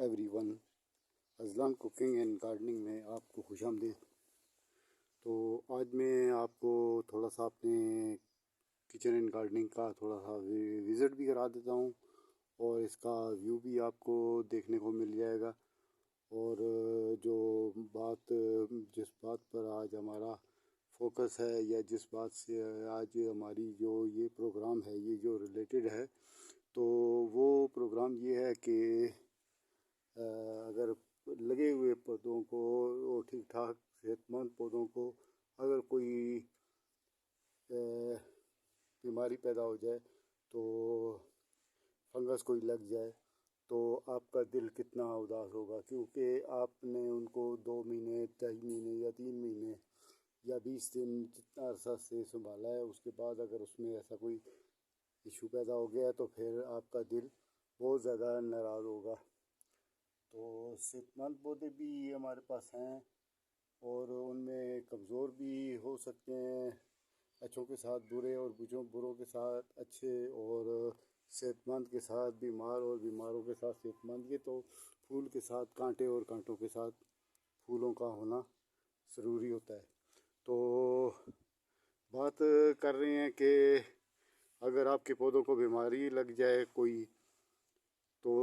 Every one, Azlan cooking and gardening میں آپ کو خوش آمدید۔ تو آج میں آپ کو تھوڑا سا اپنے کچن اینڈ گارڈننگ کا تھوڑا سا وزٹ بھی کرا دیتا ہوں، اور اس کا ویو بھی آپ کو دیکھنے کو مل جائے گا۔ اور جس بات پر آج ہمارا فوکس ہے، یا جس بات سے آج ہماری جو یہ پروگرام ہے، یہ جو ریلیٹڈ ہے، تو وہ پروگرام یہ ہے کہ اگر لگے ہوئے پودوں کو، اور ٹھیک ٹھاک صحت مند پودوں کو اگر کوئی بیماری پیدا ہو جائے، تو فنگس کوئی لگ جائے، تو آپ کا دل کتنا اداس ہوگا، کیونکہ آپ نے ان کو 2 مہینے، 2.5 مہینے یا 3 مہینے یا 20 دن جتنا عرصہ سے سنبھالا ہے، اس کے بعد اگر اس میں ایسا کوئی ایشو پیدا ہو گیا تو پھر آپ کا دل بہت زیادہ ناراض ہوگا۔ تو صحت مند پودے بھی ہمارے پاس ہیں، اور ان میں کمزور بھی ہو سکتے ہیں، اچھوں کے ساتھ برے، اور بروں کے ساتھ اچھے، اور صحت مند کے ساتھ بیمار، اور بیماروں کے ساتھ صحت مند۔ یہ تو پھول کے ساتھ کانٹے، اور کانٹوں کے ساتھ پھولوں کا ہونا ضروری ہوتا ہے۔ تو بات کر رہے ہیں کہ اگر آپ کے پودوں کو بیماری لگ جائے کوئی، تو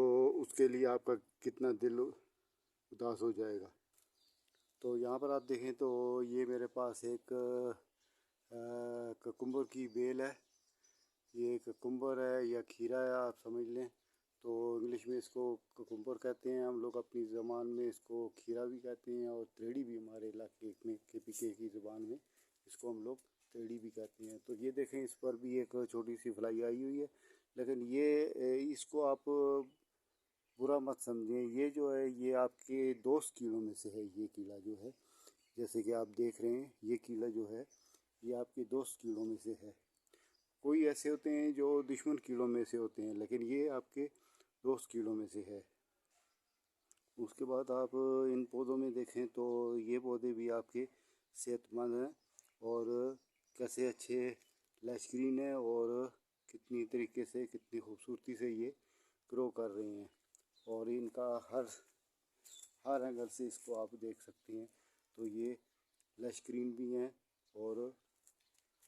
اس کے لیے آپ کا کتنا دل اداس ہو جائے گا۔ تو یہاں پر آپ دیکھیں تو یہ میرے پاس ایک ککمبر کی بیل ہے۔ یہ ککمبر ہے یا کھیرا ہے، آپ سمجھ لیں۔ تو انگلش میں اس کو ککمبر کہتے ہیں، ہم لوگ اپنی زبان میں اس کو کھیرا بھی کہتے ہیں، اور تریڑی بھی ہمارے علاقے میں KPK کی زبان میں اس کو ہم لوگ تریڑی بھی کہتے ہیں۔ تو یہ دیکھیں، اس پر بھی ایک چھوٹی سی فلائی آئی ہوئی ہے، لیکن اس کو آپ برا مت سمجھیں۔ یہ جو ہے، یہ آپ کے دوست کیڑوں میں سے ہے۔ یہ کیڑا جو ہے، جیسے کہ آپ دیکھ رہے ہیں، یہ کیڑا جو ہے، یہ آپ کے دوست کیڑوں میں سے ہے۔ کوئی ایسے ہوتے ہیں جو دشمن کیڑوں میں سے ہوتے ہیں، لیکن یہ آپ کے دوست کیڑوں میں سے ہے۔ اس کے بعد آپ ان پودوں میں دیکھیں تو یہ پودے بھی آپ کے صحت مند ہیں، اور کیسے اچھے لیش گرین ہیں، اور کتنی طریقے سے، کتنی خوبصورتی سے یہ گرو کر رہے ہیں، اور ان کا ہر اینگل سے اس کو آپ دیکھ سکتے ہیں۔ تو یہ لیش گرین بھی ہیں اور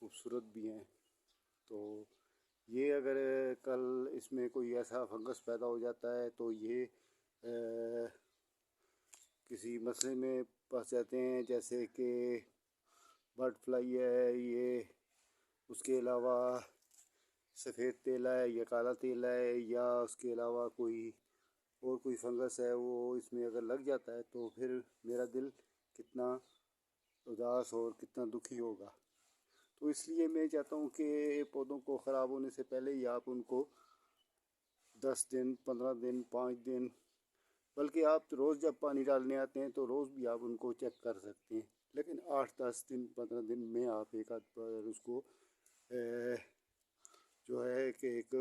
خوبصورت بھی ہیں۔ تو یہ اگر کل اس میں کوئی ایسا فنگس پیدا ہو جاتا ہے، تو یہ کسی مسئلے میں پھنس جاتے ہیں، جیسے کہ برڈ فلائی ہے، یہ اس کے علاوہ سفید تیلا ہے یا کالا تیلا ہے، یا اس کے علاوہ کوئی فنگس ہے، وہ اس میں اگر لگ جاتا ہے، تو پھر میرا دل کتنا اداس اور کتنا دکھی ہوگا۔ تو اس لیے میں چاہتا ہوں کہ پودوں کو خراب ہونے سے پہلے ہی آپ ان کو 10 دن، 15 دن، 5 دن، بلکہ آپ روز جب پانی ڈالنے آتے ہیں تو روز بھی آپ ان کو چیک کر سکتے ہیں، لیکن 8، 10 دن، 15 دن میں آپ ایک آدھ بار اس کو جو ہے کہ ایک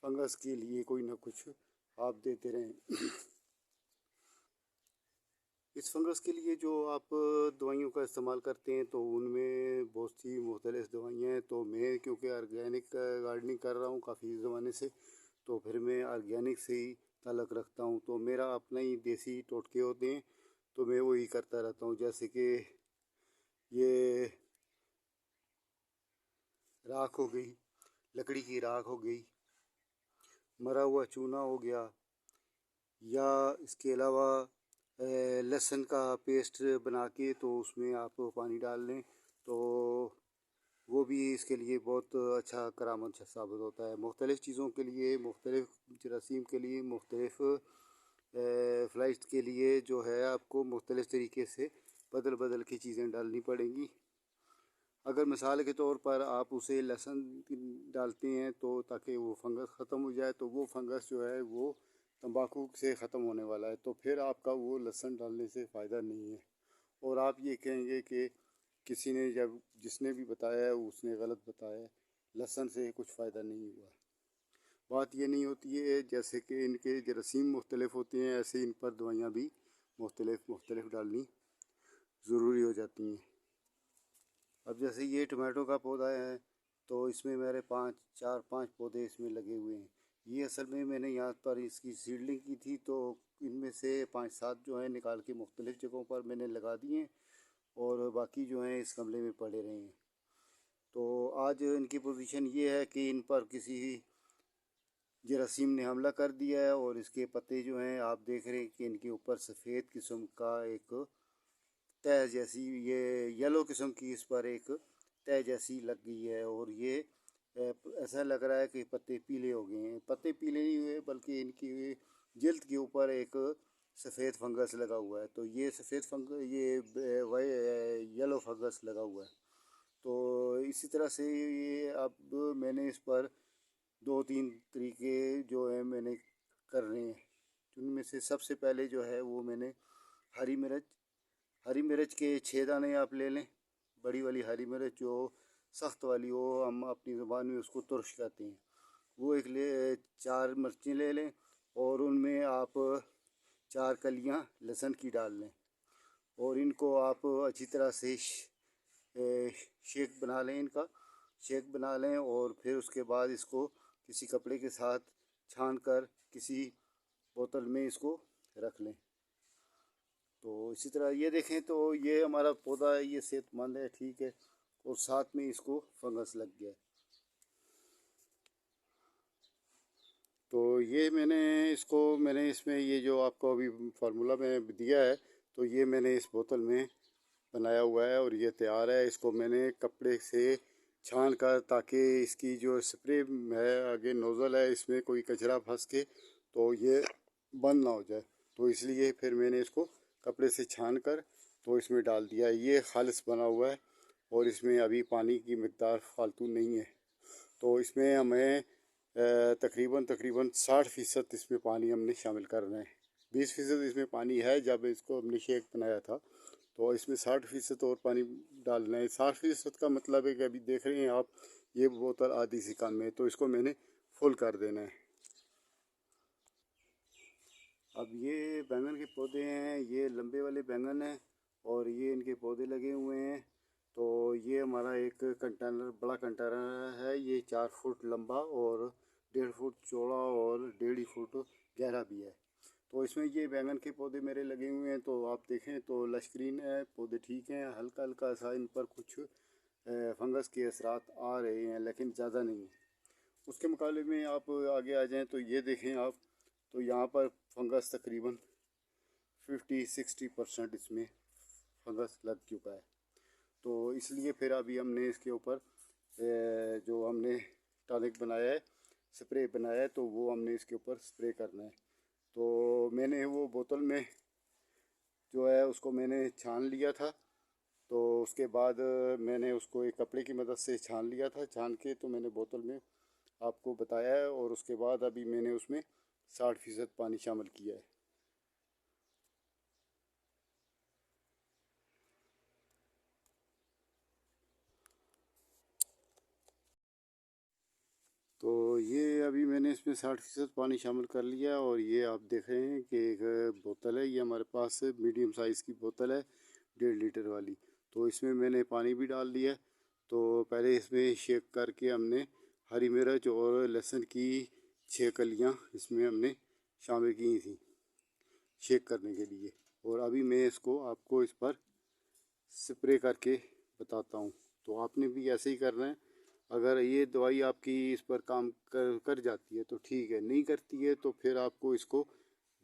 فنگس کے لیے کوئی نہ کچھ آپ دیتے رہیں۔ اس فنگس کے لیے جو آپ دوائیوں کا استعمال کرتے ہیں، تو ان میں بہت سی مختلف دوائیاں ہیں۔ تو میں کیونکہ آرگینک گارڈننگ کر رہا ہوں کافی زمانے سے، تو پھر میں آرگینک سے ہی تعلق رکھتا ہوں۔ تو میرا اپنا ہی دیسی ٹوٹکے ہوتے ہیں، تو میں وہی کرتا رہتا ہوں، جیسے کہ یہ راکھ ہو گئی، لکڑی کی راکھ ہو گئی، مرا ہوا چونا ہو گیا، یا اس کے علاوہ لہسن کا پیسٹ بنا کے تو اس میں آپ پانی ڈال لیں، تو وہ بھی اس کے لیے بہت اچھا کارآمد ثابت ہوتا ہے۔ مختلف چیزوں کے لیے، مختلف جراثیم کے لیے، مختلف فلائٹ کے لیے جو ہے، آپ کو مختلف طریقے سے بدل کی چیزیں ڈالنی پڑیں گی۔ اگر مثال کے طور پر آپ اسے لہسن ڈالتے ہیں تو تاکہ وہ فنگس ختم ہو جائے، تو وہ فنگس جو ہے وہ تمباکو سے ختم ہونے والا ہے، تو پھر آپ کا وہ لہسن ڈالنے سے فائدہ نہیں ہے، اور آپ یہ کہیں گے کہ جس نے بھی بتایا ہے اس نے غلط بتایا ہے، لہسن سے کچھ فائدہ نہیں ہوا۔ بات یہ نہیں ہوتی ہے، جیسے کہ ان کے جراثیم مختلف ہوتے ہیں، ایسے ان پر دوائیاں بھی مختلف ڈالنی ضروری ہو جاتی ہیں۔ اب جیسے یہ ٹماٹو کا پودا ہے، تو اس میں میرے 4-5 پودے اس میں لگے ہوئے ہیں۔ ये असल में मैंने यहाँ पर इसकी सीडलिंग की थी, तो इनमें से 5-7 जो है निकाल के मुख्तलिफ़ जगहों पर मैंने लगा दिए और बाकी जो हैं इस गमले में पड़े रहे हैं। तो आज इनकी पोजीशन ये है कि इन पर किसी जरासीम ने हमला कर दिया है और इसके पत्ते जो हैं आप देख रहे हैं कि इनके ऊपर सफ़ेद किस्म का एक तह जैसी, ये येलो किस्म की इस पर एक तह जैसी लग गई है और ये ऐसा लग रहा है कि पत्ते पीले हो गए हैं। पत्ते पीले नहीं हुए बल्कि इनकी जल्द के ऊपर एक सफ़ेद फंगस लगा हुआ है। तो ये सफ़ेद फंगस, ये येलो फंगस लगा हुआ है। तो इसी तरह से ये अब मैंने इस पर 2-3 तरीके जो है मैंने कर रहे हैं। उनमें से सबसे पहले जो है वो मैंने हरी मिर्च के 6 दाने आप ले लें, बड़ी वाली हरी मिर्च जो सख्त वाली हो, हम अपनी ज़ुबान में उसको तुर्श कहते हैं, वो 4 मिर्चें ले लें और उनमें आप 4 कलियां लहसुन की डाल लें और इनको आप अच्छी तरह से शेक बना लें, इनका शेक बना लें और फिर उसके बाद इसको किसी कपड़े के साथ छान कर किसी बोतल में इसको रख लें। तो इसी तरह ये देखें तो ये हमारा पौधा है, ये सेहतमंद है, ठीक है, और साथ में इसको फंगस लग गया है। तो ये मैंने इसमें ये जो आपको अभी फार्मूला में दिया है, तो ये मैंने इस बोतल में बनाया हुआ है और ये तैयार है। इसको मैंने कपड़े से छान कर, ताकि इसकी जो स्प्रे है आगे नोज़ल है, इसमें कोई कचरा फंस के तो ये बंद ना हो जाए, तो इसलिए फिर मैंने इसको कपड़े से छान कर तो इसमें डाल दिया। ये खालिस बना हुआ है और इसमें अभी पानी की मिक़दार फालतू नहीं है। तो इसमें हमें तकरीबन 60% इसमें पानी हमने शामिल करना है। 20% इसमें पानी है जब इसको हमने शेक बनाया था, तो इसमें 60% और पानी डालना है। 60% का मतलब है कि अभी देख रहे हैं आप, ये बोतल आधी सी कम है, तो इसको मैंने फुल कर देना है। अब ये बैंगन के पौधे हैं, ये लंबे वाले बैंगन हैं और ये इनके पौधे लगे हुए हैं। तो ये हमारा एक कंटेनर, बड़ा कंटेनर है, ये 4 फुट लंबा और 1.5 फुट चौड़ा और 1.5 फुट गहरा भी है। तो इसमें ये बैंगन के पौधे मेरे लगे हुए हैं। तो आप देखें तो लश्करीन है, पौधे ठीक हैं, हल्का हल्का सा इन पर कुछ फंगस के असरात आ रहे हैं, लेकिन ज़्यादा नहीं। उसके मुकाबले में आप आगे आ जाएं तो ये देखें आप, तो यहाँ पर फंगस तकरीबन 50-60% इसमें फंगस लग चुका है। तो इसलिए फिर अभी हमने इसके ऊपर जो हमने टॉनिक बनाया है, स्प्रे बनाया है, तो वो हमने इसके ऊपर स्प्रे करना है। तो मैंने वो बोतल में जो है उसको मैंने छान लिया था। तो उसके बाद मैंने उसको एक कपड़े की मदद से छान लिया था, छान के तो मैंने बोतल में आपको बताया है और उसके बाद अभी मैंने उसमें 60% पानी शामिल किया है। तो ये अभी मैंने इसमें 60% पानी शामिल कर लिया और ये आप देख रहे हैं कि एक बोतल है, ये हमारे पास मीडियम साइज़ की बोतल है 1.5 लीटर वाली। तो इसमें मैंने पानी भी डाल दिया। तो पहले इसमें शेक करके हमने हरी मिर्च और लहसुन की 6 कलियाँ इसमें हमने शामिल की थी शेक करने के लिए। और अभी मैं इसको आपको इस पर स्प्रे करके बताता हूँ। तो आपने भी ऐसे ही करना है। अगर ये दवाई आपकी इस पर काम कर जाती है तो ठीक है, नहीं करती है तो फिर आपको इसको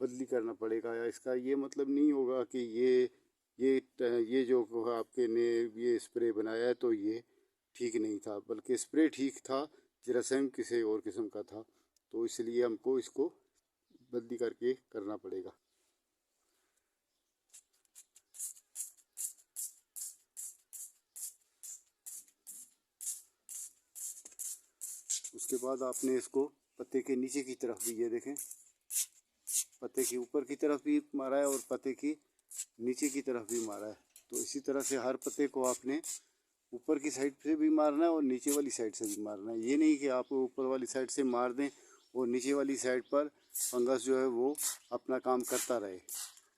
बदली करना पड़ेगा। या इसका ये मतलब नहीं होगा कि ये जो आपके ने ये स्प्रे बनाया है तो ये ठीक नहीं था, बल्कि स्प्रे ठीक था, जरासीम किसी और किस्म का था, तो इसलिए हमको इसको बदली करके करना पड़ेगा। उसके बाद आपने इसको पत्ते के नीचे की तरफ भी, ये देखें, पत्ते के ऊपर की तरफ भी मारा है और पत्ते की नीचे की तरफ भी मारा है। तो इसी तरह से हर पत्ते को आपने ऊपर की साइड से भी मारना है और नीचे वाली साइड से भी मारना है। ये नहीं कि आप ऊपर वाली साइड से मार दें और नीचे वाली साइड पर फंगस जो है वो अपना काम करता रहे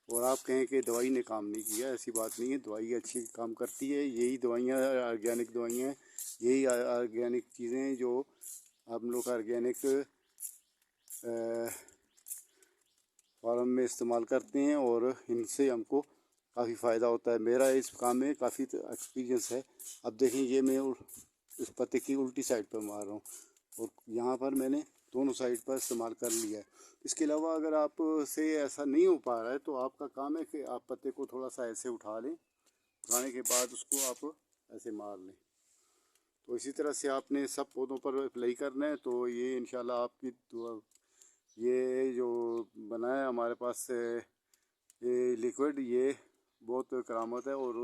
और आप कहें कि दवाई ने काम नहीं किया। ऐसी बात नहीं है, दवाई अच्छी काम करती है। यही दवाइयाँ ऑर्गेनिक दवाइयाँ हैं, यही ऑर्गेनिक चीज़ें हैं जो हम लोग ऑर्गेनिक फार्म में इस्तेमाल करते हैं और इनसे हमको काफ़ी फ़ायदा होता है। मेरा इस काम में काफ़ी एक्सपीरियंस है। अब देखें, ये मैं इस पत्ते की उल्टी साइड पर मार रहा हूँ और यहाँ पर मैंने दोनों साइड पर इस्तेमाल कर लिया है। इसके अलावा अगर आप से ऐसा नहीं हो पा रहा है तो आपका काम है कि आप पत्ते को थोड़ा सा ऐसे उठा लें, उठाने के बाद उसको आप ऐसे मार लें। तो इसी तरह से आपने सब पौधों पर अप्लाई करना है। तो ये इंशाल्लाह आपकी ये जो बना है हमारे पास ये लिक्विड, ये बहुत करामत है और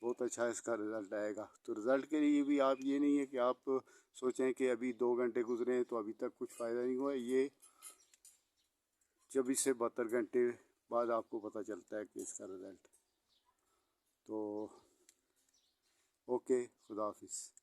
बहुत अच्छा इसका रिज़ल्ट आएगा। तो रिज़ल्ट के लिए भी आप ये नहीं है कि आप सोचें कि अभी 2 घंटे गुजरे हैं तो अभी तक कुछ फ़ायदा नहीं हुआ। ये 24 से 72 घंटे बाद आपको पता चलता है कि इसका रिज़ल्ट। तो ओके, खुदा हाफिज़।